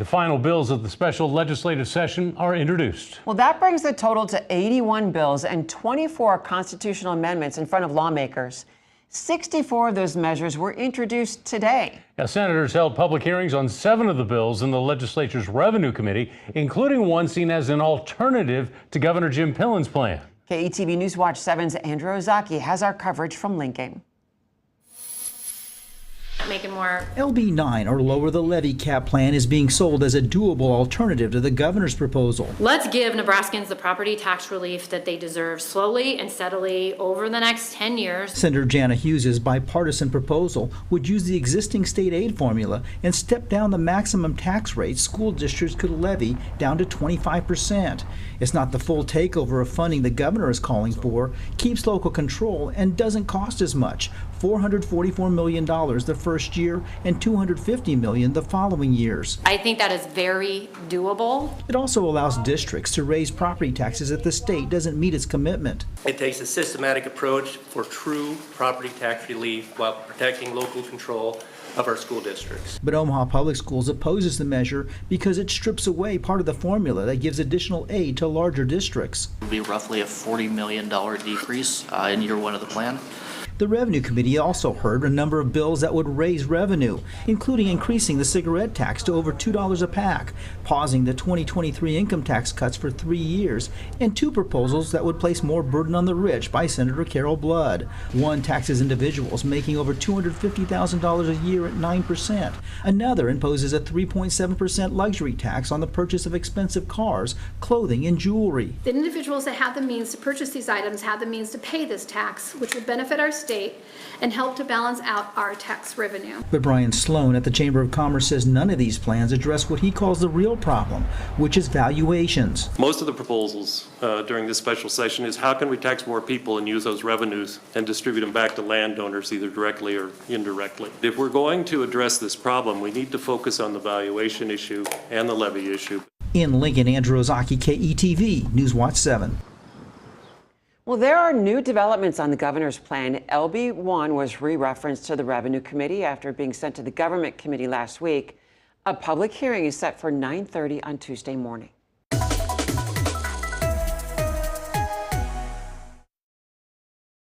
The final bills of the special legislative session are introduced. Well, that brings the total to 81 bills and 24 constitutional amendments in front of lawmakers. 64 of those measures were introduced today. Senators held public hearings on 7 of the bills in the legislature's Revenue Committee, including one seen as an alternative to Governor Jim Pillen's plan. KETV News Watch 7's Andrew Ozaki has our coverage from Lincoln. Make it more. LB 9, or lower the levy cap plan, is being sold as a doable alternative to the governor's proposal. Let's give Nebraskans the property tax relief that they deserve slowly and steadily over the next 10 years. Senator Jana Hughes' bipartisan proposal would use the existing state aid formula and step down the maximum tax rate school districts could levy down to 25%. It's not the full takeover of funding the governor is calling for, keeps local control, and doesn't cost as much, $444 million the first year and $250 million the following years. I think that is very doable. It also allows districts to raise property taxes if the state doesn't meet its commitment. It takes a systematic approach for true property tax relief while protecting local control of our school districts. But Omaha Public Schools opposes the measure because it strips away part of the formula that gives additional aid to larger districts. It would be roughly a $40 million decrease in year one of the plan. The Revenue Committee also heard a number of bills that would raise revenue, including increasing the cigarette tax to over $2 a pack, pausing the 2023 income tax cuts for 3 years, and 2 proposals that would place more burden on the rich by Senator Carol Blood. One taxes individuals making over $250,000 a year at 9%. Another imposes a 3.7% luxury tax on the purchase of expensive cars, clothing, and jewelry. The individuals that have the means to purchase these items have the means to pay this tax, which would benefit our state and help to balance out our tax revenue. But Brian Sloan at the Chamber of Commerce says none of these plans address what he calls the real problem, which is valuations. Most of the proposals during this special session is how can we tax more people and use those revenues and distribute them back to landowners either directly or indirectly. If we're going to address this problem, we need to focus on the valuation issue and the levy issue. In Lincoln, Andrew Ozaki, KETV, News Watch 7. Well, there are new developments on the governor's plan. LB 1 was re-referenced to the Revenue Committee after being sent to the Government Committee last week. A public hearing is set for 9:30 on Tuesday morning.